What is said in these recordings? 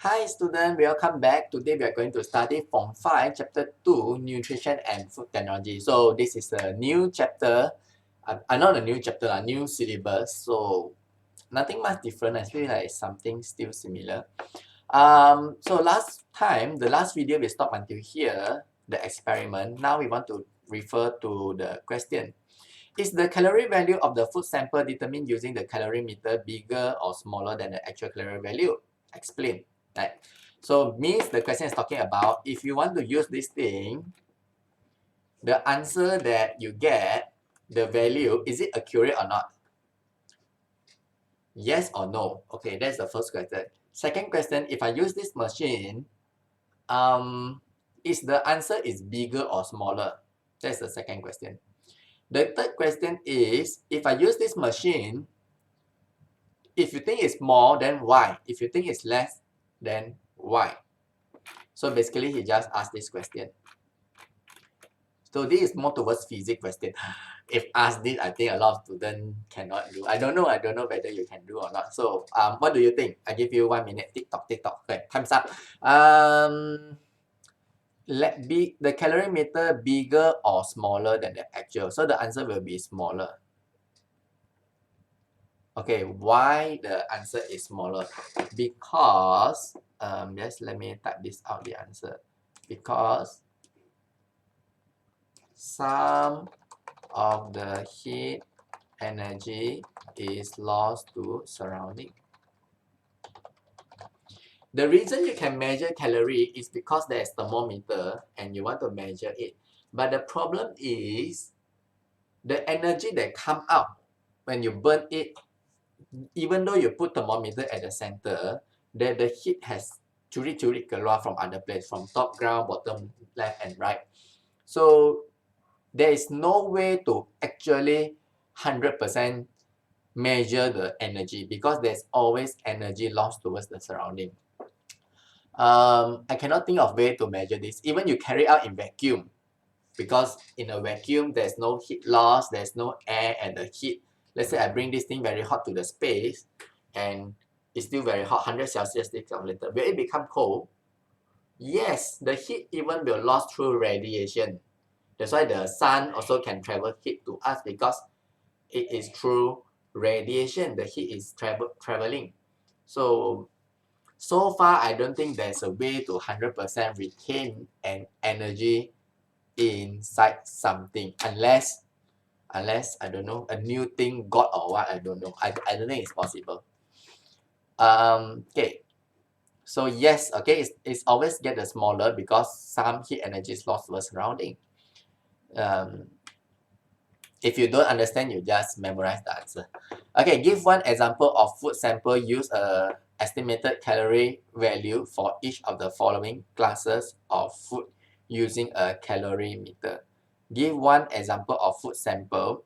Hi students, welcome back. Today we are going to study Form 5, Chapter 2, Nutrition and Food Technology. So this is a new chapter, not a new chapter, a new syllabus. So nothing much different. I feel like something still similar. So last time, the last video we stopped until here, the experiment. Now we want to refer to the question. Is the calorie value of the food sample determined using the calorimeter bigger or smaller than the actual calorie value? Explain. Right. So means the question is talking about if you want to use this thing, the answer that you get, the value, is it accurate or not? Yes or no? Okay, that's the first question. Second question, if I use this machine, is the answer is bigger or smaller? That's the second question. The third question is, if I use this machine, if you think it's more, then why? If you think it's less, then why? So basically, he just asked this question. So this is more towards physics question. If asked this, I think a lot of students cannot do. I don't know whether you can do or not. So what do you think? I give you 1 minute. Tick tock. Okay, time's up. Let be the calorimeter bigger or smaller than the actual. So the answer will be smaller. Okay, why the answer is smaller? Because just let me type this out, the answer. Because some of the heat energy is lost to surrounding. The reason you can measure calorie is because there's thermometer and you want to measure it. But the problem is the energy that come out when you burn it, even though you put thermometer at the center, that the heat has curi-curi keluar from other place, from top, ground, bottom, left and right. So there is no way to actually 100% measure the energy because there's always energy lost towards the surrounding. I cannot think of way to measure this. Even you carry out in vacuum, because in a vacuum there's no heat loss, there's no air and the heat. Let's say I bring this thing very hot to the space and it's still very hot, 100 Celsius later. Will it become cold? Yes, the heat even will lost through radiation. That's why the sun also can travel heat to us because it is through radiation, the heat is traveling. So far, I don't think there's a way to 100% retain an energy inside something unless I don't know, a new thing, God or what, I don't know. I don't think it's possible. Okay. So yes, okay, it's always get the smaller because some heat energy is lost to the surrounding. If you don't understand, you just memorize the answer. Okay, give one example of food sample. Use a estimated calorie value for each of the following classes of food using a calorimeter. Give one example of food sample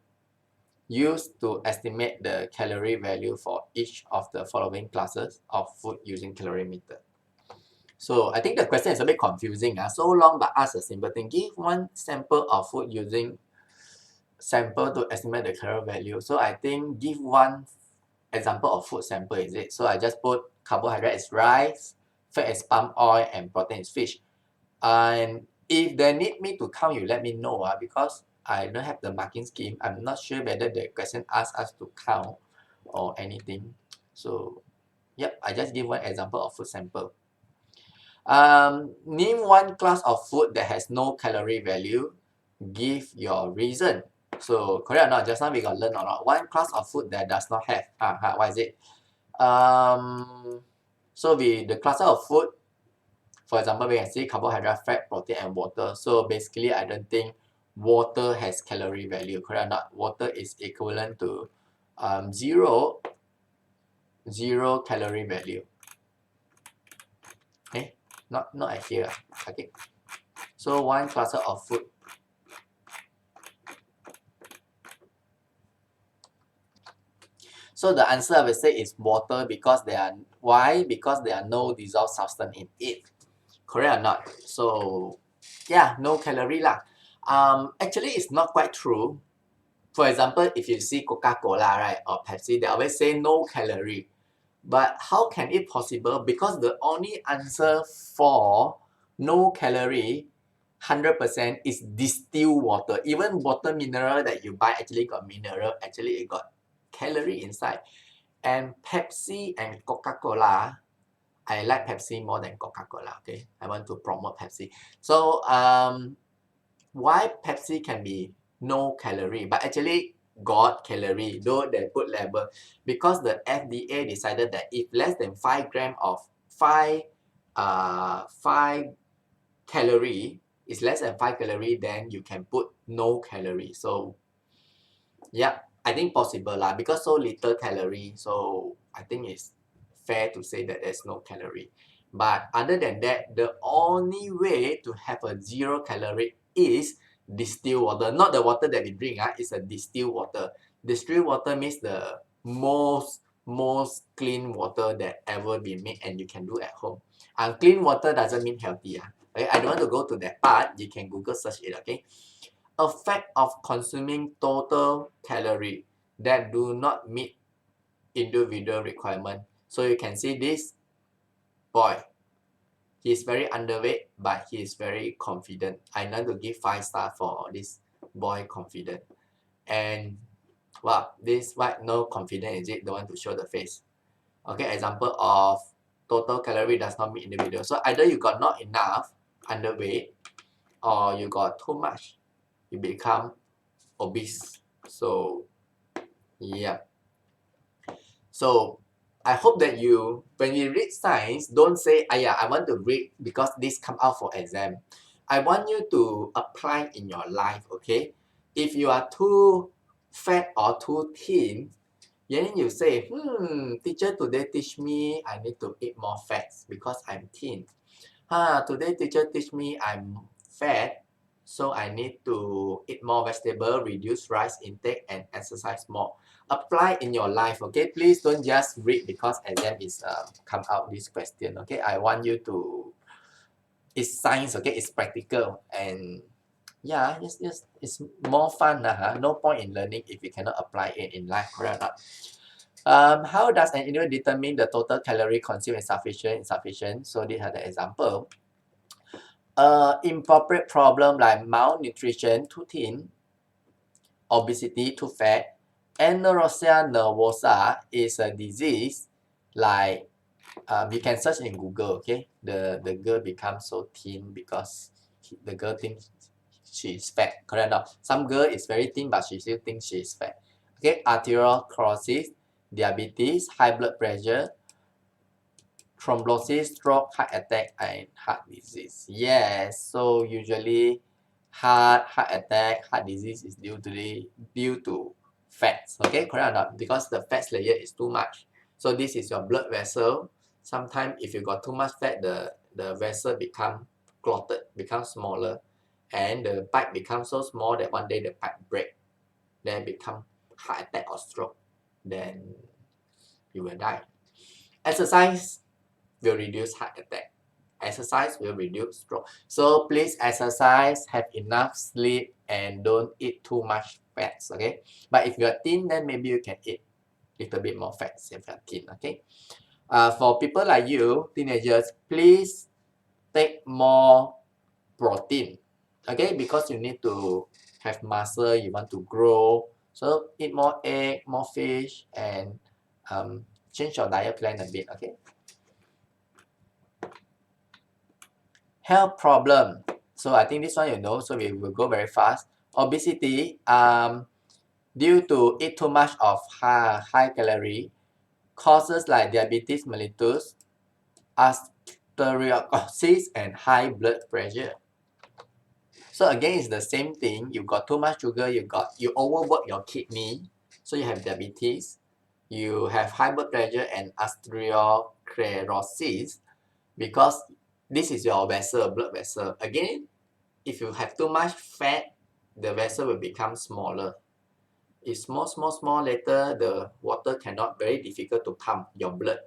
used to estimate the calorie value for each of the following classes of food using calorimeter. So I think the question is a bit confusing. So long but ask a simple thing. Give one sample of food using sample to estimate the calorie value. So I think give one example of food sample, is it? So I just put carbohydrate is rice, fat is palm oil, and protein is fish. And if they need me to count, you let me know because I don't have the marking scheme. I'm not sure whether the question asks us to count or anything. So yep, I just give one example of food sample. Name one class of food that has no calorie value. Give your reason. So correct or not? Just now we got learn or not. One class of food that does not have. What is it? So the cluster of food, for example, we can see carbohydrate, fat, protein, and water. So basically, I don't think water has calorie value. Correct or not? Water is equivalent to zero calorie value. Okay, not at here. Okay. So one cluster of food. So the answer I will say is water because why? Because there are no dissolved substance in it. Correct or not? So yeah, no calorie lah. Actually it's not quite true. For example, if you see Coca-Cola, right, or Pepsi, they always say no calorie. But how can it possible? Because the only answer for no calorie 100% is distilled water. Even water mineral that you buy actually got mineral, actually it got calorie inside. And Pepsi and Coca-Cola, I like Pepsi more than Coca-Cola, okay? I want to promote Pepsi. So why Pepsi can be no calorie, but actually got calorie, though they put label, because the FDA decided that if less than 5 gram of 5 calorie is less than 5 calorie, then you can put no calorie. So yeah, I think possible lah, because so little calorie, so I think it's fair to say that there's no calorie. But other than that, the only way to have a 0 calorie is distilled water. Not the water that we drink, it's a distilled water. Distilled water means the most clean water that ever been made and you can do at home. Clean water doesn't mean healthy. Okay? I don't want to go to that part. You can Google search it, okay? Effect of consuming total calorie that do not meet individual requirement. So you can see this boy. He's very underweight, but he is very confident. I want to give 5 stars for this boy confident. And wow, this what no confident is it? Don't want to show the face. Okay, example of total calorie does not meet individual. So either you got not enough underweight or you got too much. You become obese. So yeah. So I hope that you, when you read science, don't say, yeah, I want to read because this come out for exam. I want you to apply in your life, okay? If you are too fat or too thin, then you say, teacher today teach me I need to eat more fats because I'm thin. Today teacher teach me I'm fat, so I need to eat more vegetable, reduce rice intake, and exercise more. Apply in your life, okay? Please don't just read because exam is come out this question, okay? I want you to, it's science, okay? It's practical and yeah, it's more fun, no point in learning if you cannot apply it in life, correct or not? How does an individual determine the total calorie consumed is insufficient? So these are the example. Inappropriate problem like malnutrition, too thin, obesity, too fat, anorexia nervosa is a disease like you can search in Google, okay? The girl becomes so thin because the girl thinks she is fat, correct or not? Some girl is very thin but she still thinks she is fat. Okay, arteriosclerosis, diabetes, high blood pressure, thrombosis, stroke, heart attack, and heart disease. Yes, so usually heart attack, heart disease is due to fats. Okay, correct or not? Because the fat layer is too much. So this is your blood vessel. Sometimes if you got too much fat, the vessel become clotted, become smaller, and the pipe becomes so small that one day the pipe break, then become heart attack or stroke. Then you will die. Exercise will reduce heart attack. Exercise will reduce stroke. So please exercise, have enough sleep, and don't eat too much fats, okay? But if you're thin, then maybe you can eat a little bit more fats if you're thin, okay? For people like you, teenagers, please take more protein, okay? Because you need to have muscle, you want to grow. So eat more egg, more fish, and change your diet plan a bit, okay? Health problem. So I think this one you know, so we will go very fast. Obesity, due to eat too much of high calorie, causes like diabetes mellitus, osteoporosis, and high blood pressure. So again, it's the same thing. You got too much sugar, you overwork your kidney, so you have diabetes, you have high blood pressure and osteoporosis because this is your vessel, blood vessel. Again, if you have too much fat, the vessel will become smaller. It's small, later the water cannot, very difficult to pump your blood.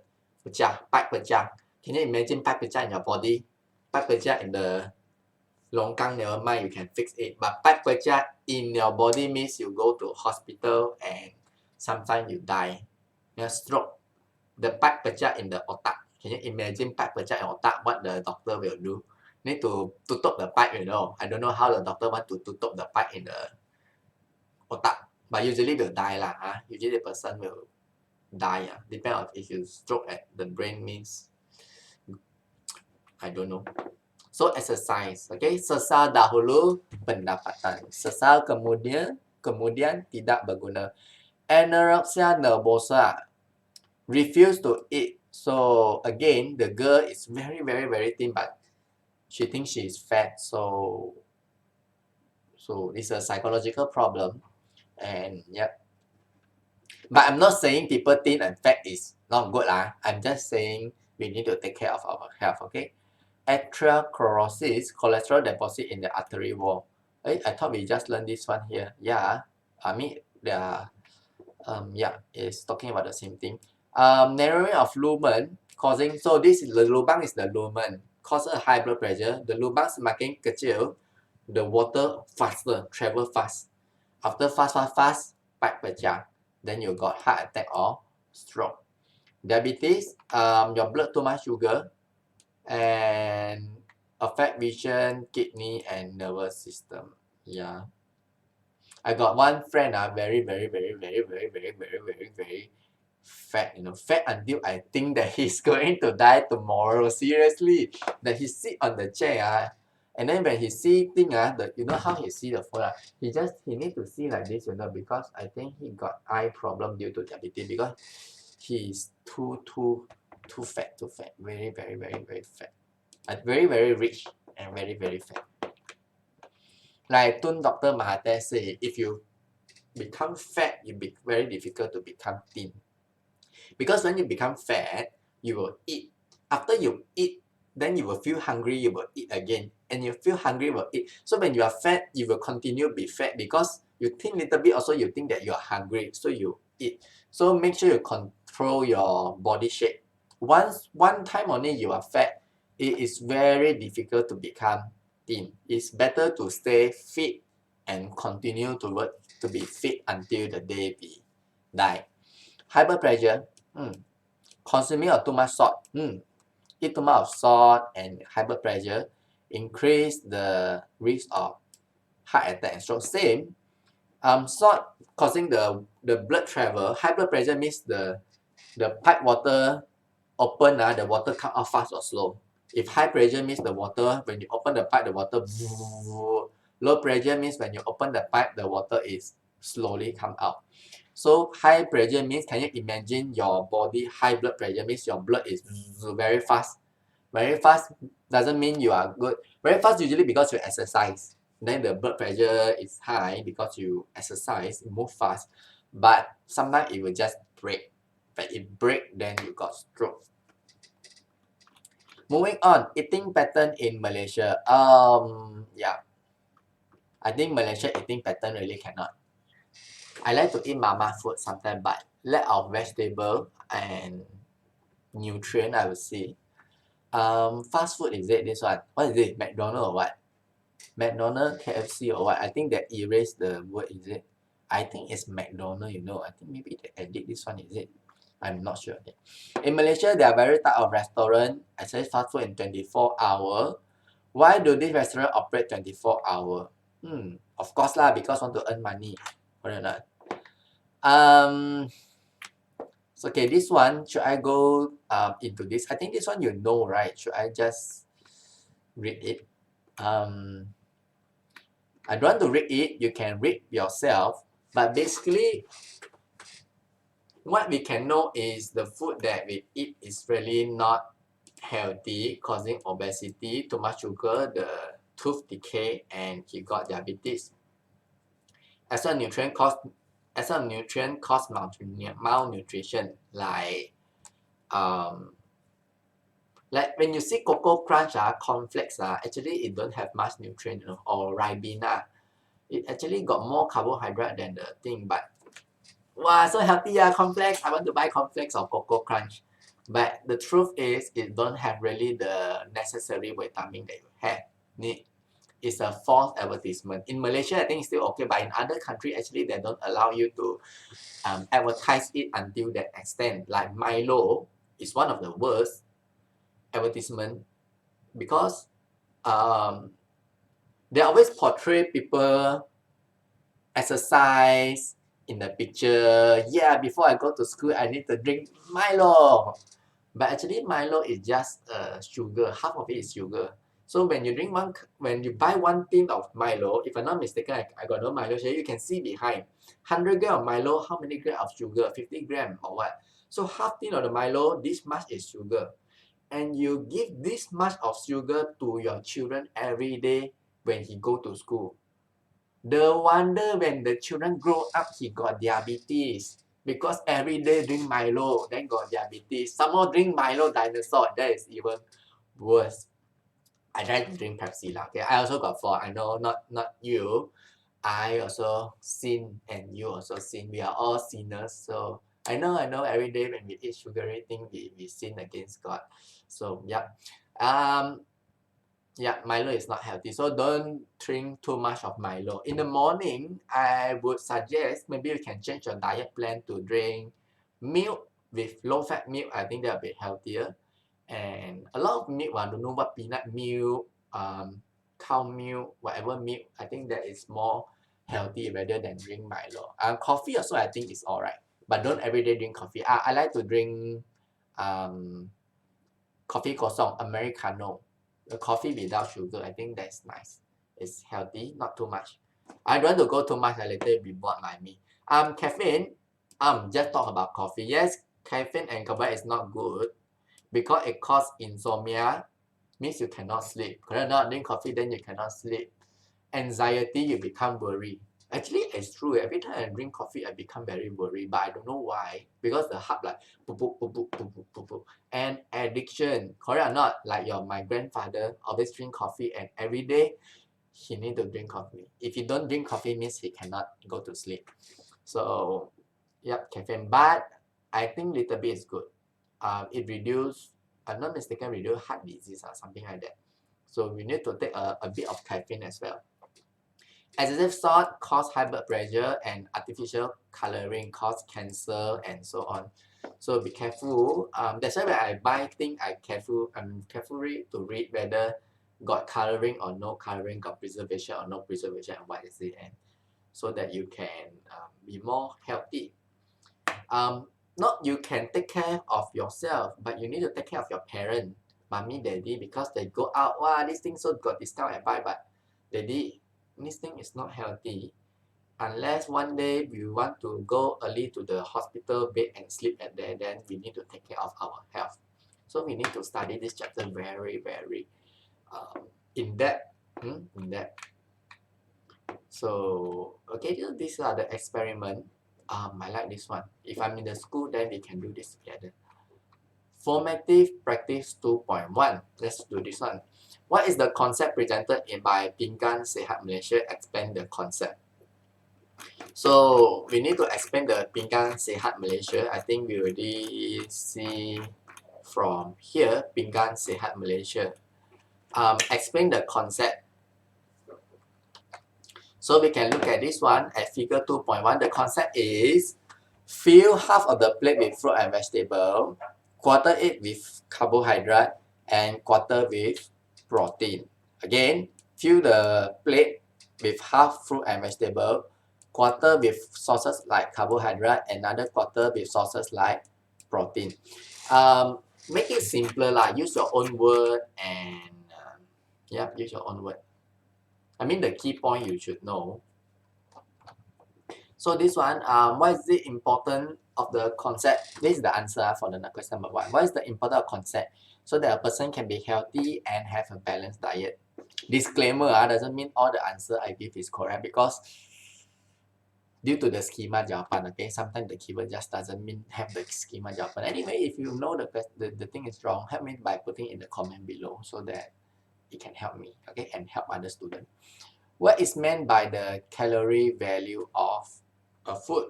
Pipe pecah. Can you imagine pipe pecah in your body? Pipe pecah in the longkang, never mind, you can fix it. But pipe pecah in your body means you go to hospital and sometimes you die. Stroke. the pipe pecah in the otak. Can you imagine pipe pecah in otak? What the doctor will do? Need to tutup the pipe, you know. I don't know how the doctor want to tutup the pipe in the otak, but usually will die lah. Usually the person will die. Depend on if you stroke at the brain means I don't know. So exercise, okay. Sesal dahulu pendapatan. Sesal kemudian tidak berguna. Anorexia nervosa, refuse to eat. So again, the girl is very, very, very thin, but she thinks she is fat. So it's a psychological problem. And yep. But I'm not saying people thin and fat is not good. I'm just saying we need to take care of our health, okay? Atherosclerosis, cholesterol deposit in the artery wall. I thought we just learned this one here. Yeah, I mean, it's talking about the same thing. Narrowing of lumen causing, so this is the lubang is the lumen, causes high blood pressure. The lubang semakin kecil, the water faster, travel fast. After fast, pipe pecah. Then you got heart attack or stroke. Diabetes, your blood too much sugar, and affect vision, kidney, and nervous system. Yeah. I got one friend, very fat, fat until I think that he's going to die tomorrow. Seriously. That he sit on the chair, and then when he see thing, you know how he see the phone, he need to see like this, because I think he got eye problem due to diabetes, because he's too fat, very fat. Very rich and very fat. Like Tun Dr. Mahathir say, if you become fat, it be very difficult to become thin. Because when you become fat, you will eat. After you eat, then you will feel hungry, you will eat again. And you feel hungry, you will eat. So when you are fat, you will continue be fat, because you think little bit also, you think that you are hungry, so you eat. So make sure you control your body shape. One time only you are fat, it is very difficult to become thin. It's better to stay fit and continue to work to be fit until the day we die. High blood pressure, consuming of too much salt, eat too much of salt and high blood pressure increase the risk of heart attack and stroke. Same, salt causing the blood travel. High blood pressure means the pipe water open, the water come out fast or slow. If high pressure means the water, when you open the pipe, the water, low pressure means when you open the pipe, the water is slowly come out. So high pressure means, can you imagine your body high blood pressure means your blood is very fast. Very fast doesn't mean you are good. Very fast usually because you exercise. Then the blood pressure is high because you exercise, you move fast. But sometimes it will just break. When it break, then you got stroke. Moving on, eating pattern in Malaysia. Yeah. I think Malaysia eating pattern really cannot. I like to eat mama food sometimes, but lack of vegetable and nutrient, I would say. Fast food, is it this one? What is it? McDonald's or what? McDonald's, KFC or what? I think they erased the word, is it? I think it's McDonald's, I think maybe they edit this one, is it? I'm not sure. In Malaysia, there are very type of restaurant, especially fast food in 24 hours. Why do this restaurant operate 24 hours? Of course lah, because want to earn money. Or not? So okay, this one, should I go into this? I think this one you know, right? Should I just read it? I don't want to read it. You can read yourself. But basically, what we can know is the food that we eat is really not healthy, causing obesity, too much sugar, the tooth decay, and he got diabetes. As a nutrient cause malnutrition, like when you see Cocoa Crunch, cornflakes, actually it don't have much nutrient, or Ribena. It actually got more carbohydrate than the thing, but wow, so healthy, cornflakes. I want to buy cornflakes or Cocoa Crunch. But the truth is, it don't have really the necessary vitamin that you need. it's a false advertisement. In Malaysia, I think it's still okay, but in other countries, actually, they don't allow you to advertise it until that extent. Like Milo is one of the worst advertisement because they always portray people exercise in the picture. Yeah, before I go to school, I need to drink Milo. But actually, Milo is just sugar. Half of it is sugar. So when you buy one tin of Milo, if I'm not mistaken, I got no Milo here. You can see behind 100 gram of Milo, how many gram of sugar? 50 gram or what? So half tin of the Milo, this much is sugar, and you give this much of sugar to your children every day when he go to school. The wonder when the children grow up, he got diabetes because every day drink Milo, then got diabetes. Some more drink Milo dinosaur, that is even worse. I tried to drink Pepsi lah. Okay, I also got 4. I know not you. I also sin and you also sin. We are all sinners. So I know every day when we eat sugary thing, we sin against God. So yeah. Yeah, Milo is not healthy. So don't drink too much of Milo. In the morning, I would suggest maybe you can change your diet plan to drink milk with low-fat milk. I think they're a bit healthier. And a lot of milk, I don't know what peanut milk, cow milk, whatever milk. I think that is more healthy rather than drink Milo. Coffee also I think is alright, but don't everyday drink coffee. I like to drink coffee kosong, Americano. The coffee without sugar, I think that's nice. It's healthy, not too much. I don't want to go too much, later you'll be bored by me. Caffeine, just talk about coffee. Yes, caffeine and coffee is not good because it causes insomnia, means you cannot sleep. Correct? Not drink coffee, then you cannot sleep. Anxiety, you become worried. Actually, it's true. Every time I drink coffee, I become very worried, but I don't know why. Because the heart like boop, boop, boop, boop, boop, boop, boop, boop. And addiction, correct or not? Like my grandfather always drink coffee, and every day he need to drink coffee. If he don't drink coffee, means he cannot go to sleep. So, yep, caffeine. But I think little bit is good. It reduce, I'm not mistaken, reduce heart disease or something like that. So we need to take a bit of caffeine as well. Excessive salt cause high blood pressure, and artificial coloring cause cancer and so on. So be careful. That's why when I buy things, I'm carefully to read whether got coloring or no coloring, got preservation or no preservation, and what is it, and so that you can be more healthy. Not you can take care of yourself, but you need to take care of your parent, mommy, daddy, because they go out. Wow, this thing so got discount and buy, but daddy, this thing is not healthy. Unless one day we want to go early to the hospital bed and sleep at there, then we need to take care of our health. So we need to study this chapter very, very in depth. In depth. So okay, these are the experiment. I like this one. If I'm in the school, then we can do this together. Formative practice 2.1. Let's do this one. What is the concept presented by Pinggan Sehat Malaysia? Explain the concept. So we need to explain the Pinggan Sehat Malaysia. I think we already see from here, Pinggan Sehat Malaysia. Explain the concept. So we can look at this one at figure 2.1. The concept is fill half of the plate with fruit and vegetable, quarter it with carbohydrate, and quarter with protein. Again, fill the plate with half fruit and vegetable, quarter with sources like carbohydrate, another quarter with sources like protein. Make it simpler, like use your own word and use your own word. I mean, the key point you should know. So this one, what is the importance of the concept? This is the answer for the question number 1. What is the importance of concept? So that a person can be healthy and have a balanced diet. Disclaimer, doesn't mean all the answer I give is correct, because due to the schema jawapan, okay, sometimes the keyword just doesn't mean have the schema jawapan. Anyway, if you know the thing is wrong, help me by putting in the comment below so that it can help me, okay, and help other students. What is meant by the calorie value of a food?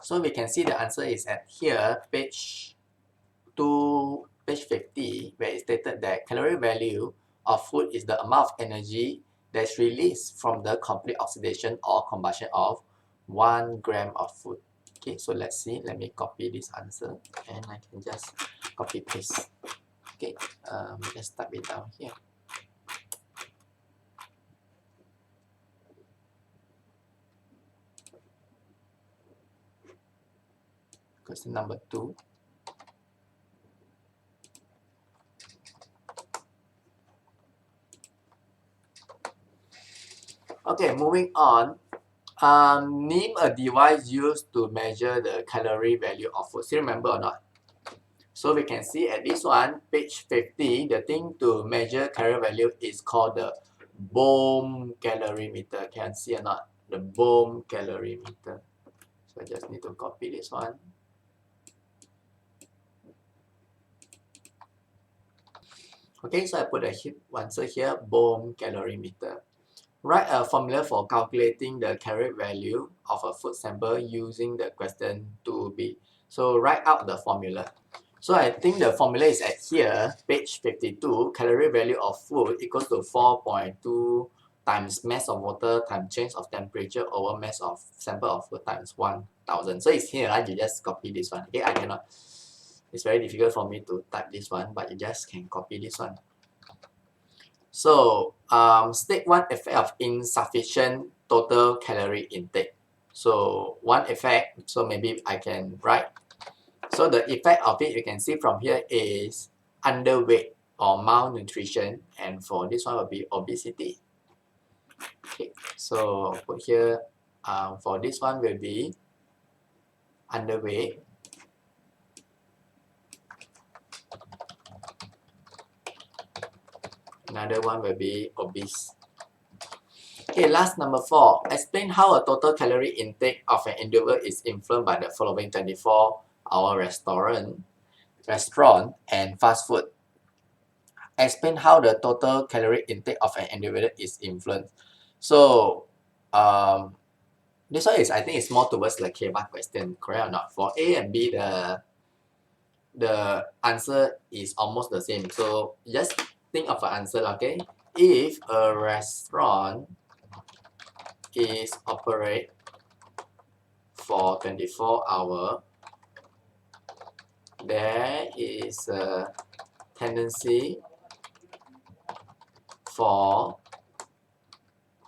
So we can see the answer is at here, page 50, where it stated that calorie value of food is the amount of energy that's released from the complete oxidation or combustion of 1 gram of food. Okay, so let's see. Let me copy this answer and I can just copy paste. Okay, let's type it down here. Question number 2. Okay, moving on. Name a device used to measure the calorie value of food. Still remember or not? So we can see at this one, page 50, the thing to measure calorie value is called the Bohm calorimeter. Can see or not? The Bohm calorimeter. So I just need to copy this one. Okay, so I put a answer here, Bohm calorimeter. Write a formula for calculating the calorie value of a food sample using the question 2b. So write out the formula. So I think the formula is at here, page 52. Calorie value of food equals to 4.2 times mass of water times change of temperature over mass of sample of food times 1000. So it's here, right? You just copy this one. Okay, I cannot. It's very difficult for me to type this one, but you just can copy this one. So state one effect of insufficient total calorie intake. So one effect, so maybe I can write. So the effect of it, you can see from here is underweight or malnutrition, and for this one will be obesity. Okay, so put here for this one will be underweight. Another one will be obese. Okay, last number 4. Explain how a total calorie intake of an individual is influenced by the following 24-hour restaurant and fast food. Explain how the total calorie intake of an individual is influenced. So, this one is, I think it's more towards the K1 question, correct or not? For A and B, the answer is almost the same. So, just think of an answer, okay? If a restaurant is operate for 24 hours, there is a tendency for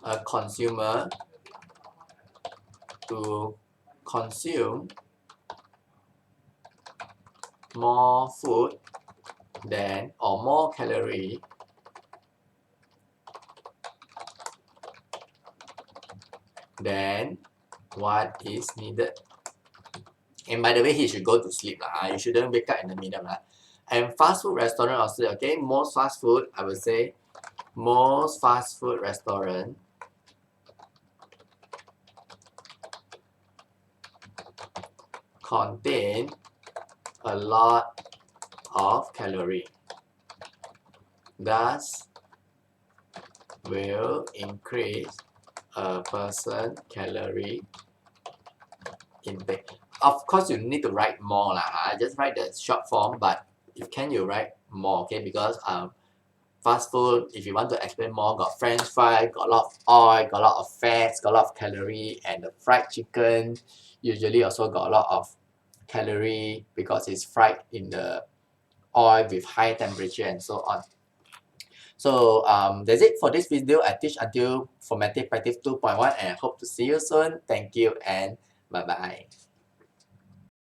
a consumer to consume more food than or more calorie than what is needed. And by the way, he should go to sleep. You shouldn't wake up in the middle. And fast food restaurant also, okay, most fast food, I would say, most fast food restaurant contain a lot of calorie. Thus, will increase a person calorie intake. Of course, you need to write more lah. Just write the short form, but if can you write more, okay? Because fast food, if you want to explain more, got French fry, got a lot of oil, got a lot of fats, got a lot of calorie, and the fried chicken usually also got a lot of calorie because it's fried in the oil with high temperature and so on. So that's it for this video. I teach until formative practice 2.1 and I hope to see you soon. Thank you and bye bye.